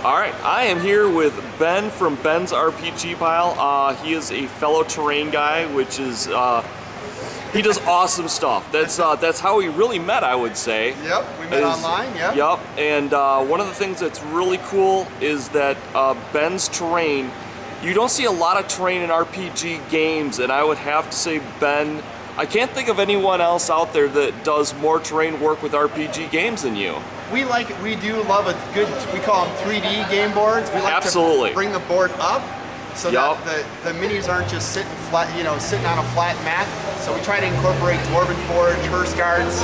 All right, I am here with Ben from Ben's RPG Pile. He is a fellow terrain guy, which is he does awesome stuff. That's how we really met, I would say. Yep, we met online. Yep. Yep, and one of the things that's really cool is that Ben's terrain. You don't see a lot of terrain in RPG games, and I would have to say Ben. I can't think of anyone else out there that does more terrain work with RPG games than you. We do love a good, we call them 3D game boards. We like Absolutely. to bring the board up so that the minis aren't just sitting flat, sitting on a flat mat. So we try to incorporate Dwarven Forge, Hearst guards,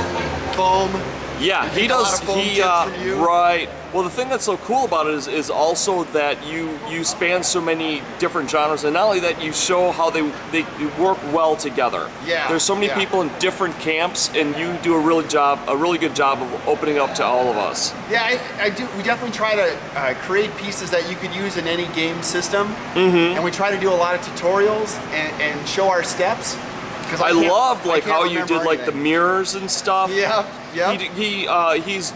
foam. Yeah, he does. Right. Well, the thing that's so cool about it is also that you span so many different genres, and not only that, you show how they work well together. Yeah. There's so many people in different camps, and you do a really good job of opening up to all of us. Yeah, I do. We definitely try to create pieces that you could use in any game system, and we try to do a lot of tutorials and show our steps. I loved how you did the mirrors and stuff. Yeah. He's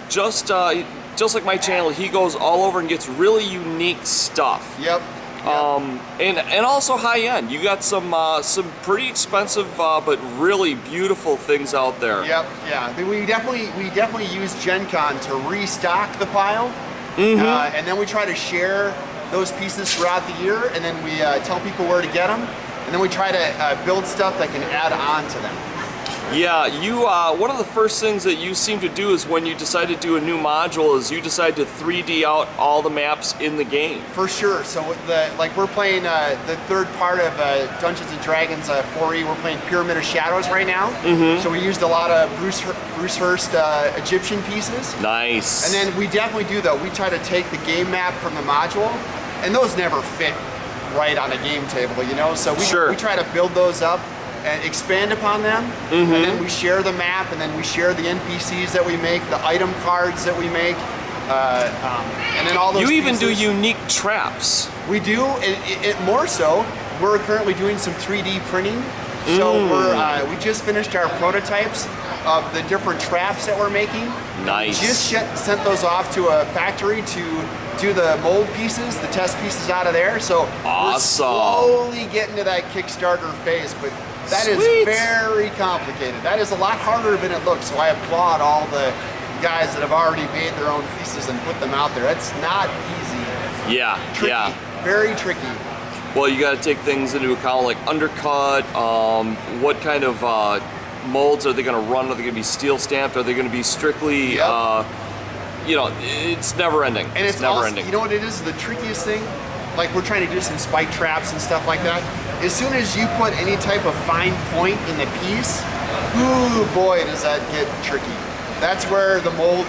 just like my channel. He goes all over and gets really unique stuff. Yep. And also high end. You got some pretty expensive but really beautiful things out there. Yep. Yeah. We definitely use Gencon to restock the pile, and then we try to share those pieces throughout the year, and then we tell people where to get them. And then we try to build stuff that can add on to them. Yeah, you. One of the first things that you seem to do is when you decide to do a new module is you decide to 3D out all the maps in the game. For sure. So we're playing the third part of Dungeons and Dragons 4E. We're playing Pyramid of Shadows right now. So we used a lot of Bruce Hearst Egyptian pieces. Nice. And then we definitely do though. We try to take the game map from the module, and those never fit right on a game table, So we try to build those up and expand upon them, and then we share the map, and then we share the NPCs that we make, the item cards that we make, and then all those You even pieces. do unique traps. We do, it more so. We're currently doing some 3D printing, so we just finished our prototypes of the different traps that we're making. Nice. We just sent those off to a factory to do the mold pieces, the test pieces out of there. So awesome. We're slowly getting to that Kickstarter phase, but that is very complicated. That is a lot harder than it looks. So I applaud all the guys that have already made their own pieces and put them out there. That's not easy. Yeah, tricky, very tricky. Well, you got to take things into account like undercut, what kind of molds are they going to run? Are they going to be steel stamped? Are they going to be strictly, it's never ending. And it's never ending. You know what it is? The trickiest thing, like we're trying to do some spike traps and stuff like that. As soon as you put any type of fine point in the piece, ooh boy, does that get tricky. That's where the mold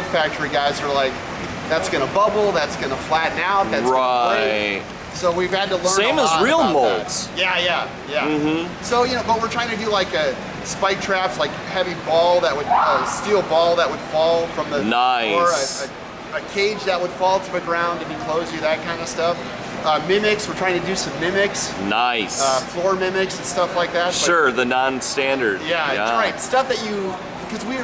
factory guys are like, that's going to bubble, that's going to flatten out, that's going to break. So we've had to learn Same as real molds. That. Yeah. So, but we're trying to do like a spike traps, like heavy ball that would, steel ball that would fall from the nice. Or a cage that would fall to the ground to enclose you, that kind of stuff. Mimics, we're trying to do some mimics. Nice. Floor mimics and stuff like that. Sure, the non-standard. Yeah, right. Stuff that because we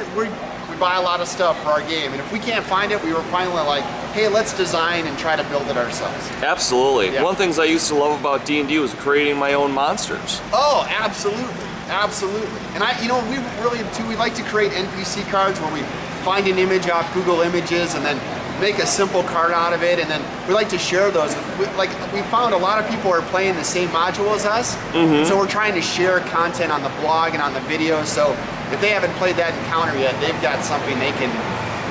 buy a lot of stuff for our game, and if we can't find it, we were finally like, hey, let's design and try to build it ourselves. Absolutely. Yeah. One of the things I used to love about D&D was creating my own monsters. Oh, absolutely. And we like to create NPC cards where we find an image off Google Images and then make a simple card out of it, and then we like to share those. We found a lot of people are playing the same module as us, so we're trying to share content on the blog and on the videos, so if they haven't played that encounter yet, they've got something they can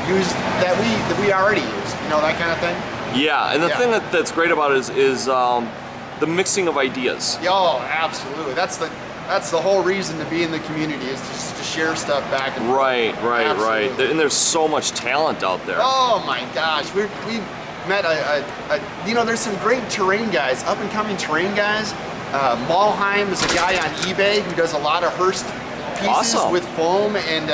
use that we already use, that kind of thing. Yeah, and the thing that's great about it is the mixing of ideas. Oh, absolutely. That's the whole reason to be in the community, is just to share stuff back and forth. Right. And there's so much talent out there. Oh my gosh, we've met there's some great terrain guys, up and coming terrain guys. Malheim is a guy on eBay who does a lot of Hearst pieces with foam, and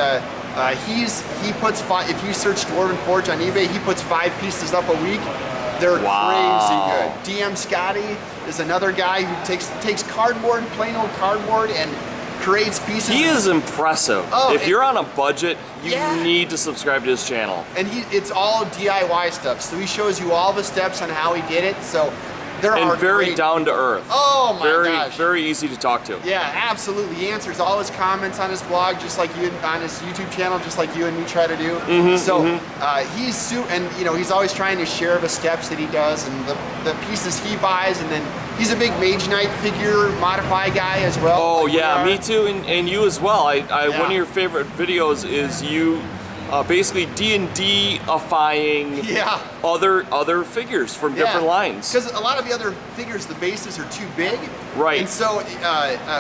he puts if you search Dwarven Forge on eBay, he puts 5 pieces up a week. They're crazy good. DM Scotty is another guy who takes cardboard, plain old cardboard, and creates pieces. He is impressive. Oh, if you're on a budget, you Yeah. need to subscribe to his channel. And it's all DIY stuff. So he shows you all the steps on how he did it. So there are And very great- down to earth. Oh my very, gosh. Very easy to talk to. Yeah, absolutely. He answers all his comments on his blog, just like you, on his YouTube channel, just like you and me try to do. He's always trying to share the steps that he does and the pieces he buys, and then he's a big Mage Knight figure modify guy as well. Oh like we yeah, are. me too, and you as well. Yeah. One of your favorite videos is you basically D&D-ifying Yeah. other figures from different lines. Because a lot of the other figures, the bases are too big. Right. And so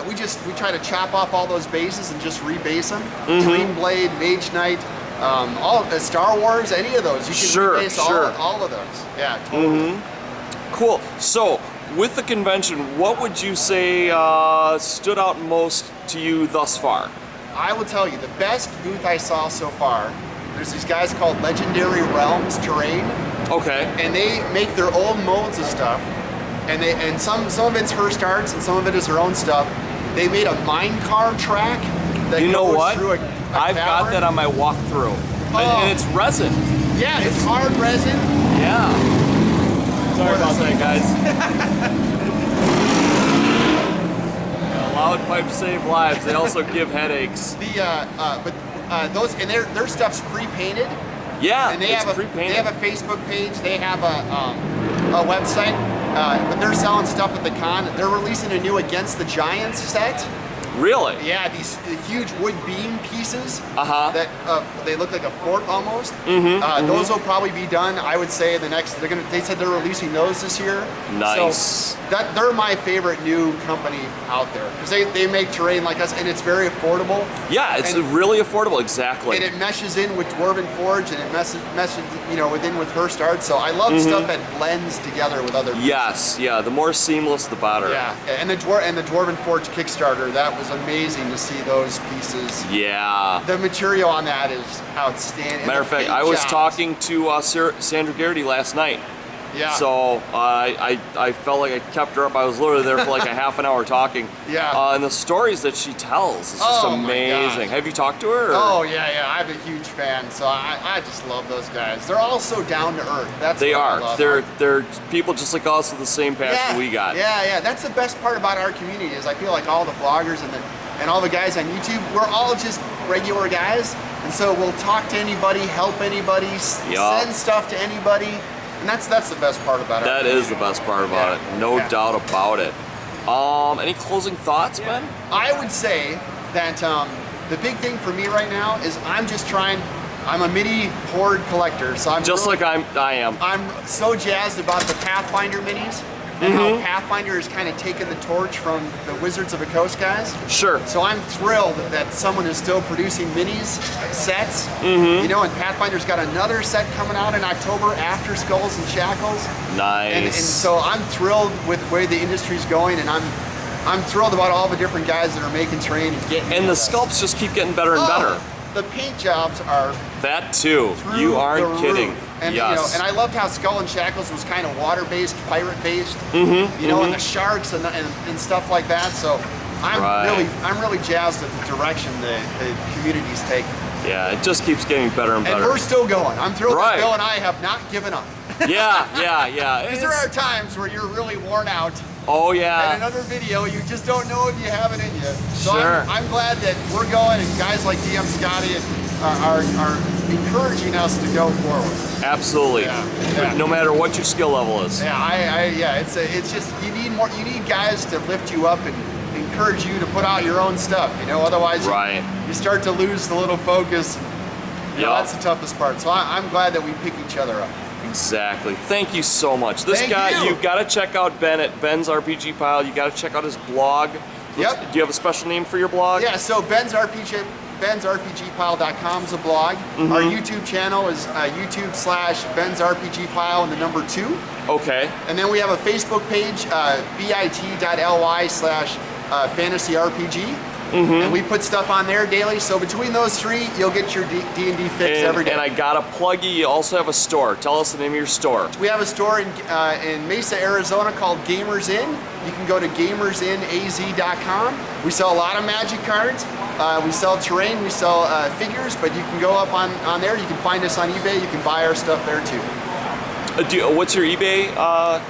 we try to chop off all those bases and just rebase them. Mm-hmm. Dreamblade, Mage Knight, all Star Wars, any of those. You can Sure, rebase sure. all of those. Yeah, totally. Cool. So, with the convention, what would you say stood out most to you thus far? I will tell you, the best booth I saw so far, there's these guys called Legendary Realms Terrain, Okay. and they make their own molds of stuff, and some of it's her starts and some of it is her own stuff. They made a minecart track that You know goes what? through a I've got cavern. that on my walkthrough. Oh. And it's resin. Yeah, it's hard resin. Yeah. Sorry about that, guys. Loud pipes save lives. They also give headaches. Those and their stuff's pre-painted. Yeah, And they it's have pre-painted. they have a Facebook page. They have a website. But they're selling stuff at the con. They're releasing a new Against the Giants set. Really? Yeah, these huge wood beam pieces Uh-huh. that they look like a fort almost. Those will probably be done, I would say, the next. They said they're releasing those this year. Nice. So they're my favorite new company out there because they make terrain like us, and it's very affordable. Yeah, it's And- really affordable. Exactly. And it meshes in with Dwarven Forge, and it meshes within with her start. So I love stuff that blends together with other. Yes. Yeah. The more seamless, the better. Yeah, and the Dwarven Forge Kickstarter, that was amazing to see those pieces. Yeah. The material on that is outstanding. Matter of fact, I was talking to Sandra Garrity last night. Yeah. So I felt like I kept her up. I was literally there for like a half an hour talking. Yeah. And the stories that she tells is just Oh, my amazing. gosh. Have you talked to her? Or? Oh yeah, I'm a huge fan. So I just love those guys. They're all so down to earth. That's They what I are. love. They're people just like us with the same passion we got. Yeah. That's the best part about our community is I feel like all the bloggers and all the guys on YouTube, we're all just regular guys, and so we'll talk to anybody, help anybody, Yup. send stuff to anybody, and that's the best part about it. That is the best part about it. No Yeah. doubt about it. Any closing thoughts, Ben? I would say that the big thing for me right now is I'm a mini horde collector, so I'm Just really- like I am. I'm so jazzed about the Pathfinder minis and how Pathfinder has kind of taken the torch from the Wizards of the Coast guys. Sure. So I'm thrilled that someone is still producing minis, sets, and Pathfinder's got another set coming out in October after Skulls and Shackles. Nice. And so I'm thrilled with the way the industry's going, and I'm thrilled about all the different guys that are making terrain and getting And the into this. sculpts just keep getting better and better. The paint jobs are That too. through You aren't the kidding. roof. And Yes. and I loved how Skull and Shackles was kind of water-based, pirate-based. And the sharks and stuff like that. So I'm Right. really jazzed at the direction the community's taking. Yeah, it just keeps getting better and And better. we're still going. I'm thrilled Right. that Bill and I have not given up. Yeah. Because there are times where you're really worn out. Oh And yeah. another video, you just don't know if you have it in you. So Sure. I'm glad that we're going, and guys like DM Scotty are encouraging us to go forward. Absolutely. Yeah. No matter what your skill level is. Yeah, it's just you need guys to lift you up and encourage you to put out your own stuff. Otherwise Right. you start to lose the little focus. Yup. That's the toughest part. So I'm glad that we pick each other up. Exactly. Thank you so much. This Thank guy, you. you've got to check out Ben at Ben's RPG Pile. You got to check out his blog. Yep. Do you have a special name for your blog? Yeah, so Ben'sRPGPile.com is a blog. Our YouTube channel is YouTube/Ben'sRPGPile and the number 2. Okay. And then we have a Facebook page, bit.ly/fantasy RPG. and we put stuff on there daily. So between those three, you'll get your D&D fix every day. And I gotta plug you also have a store. Tell us the name of your store. We have a store in Mesa, Arizona called Gamers Inn. You can go to gamersinaz.com. We sell a lot of Magic cards. We sell terrain, we sell figures, but you can go up on there. You can find us on eBay. You can buy our stuff there too. What's your eBay?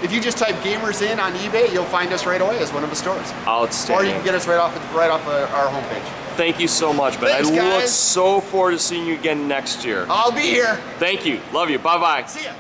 If you just type Gamers Inn on eBay, you'll find us right away as one of the stores. Outstanding. Or you can get us right off our homepage. Thank you so much, Ben. Thanks, I look guys. so forward to seeing you again next year. I'll be here. Thank you. Love you. Bye-bye. See ya.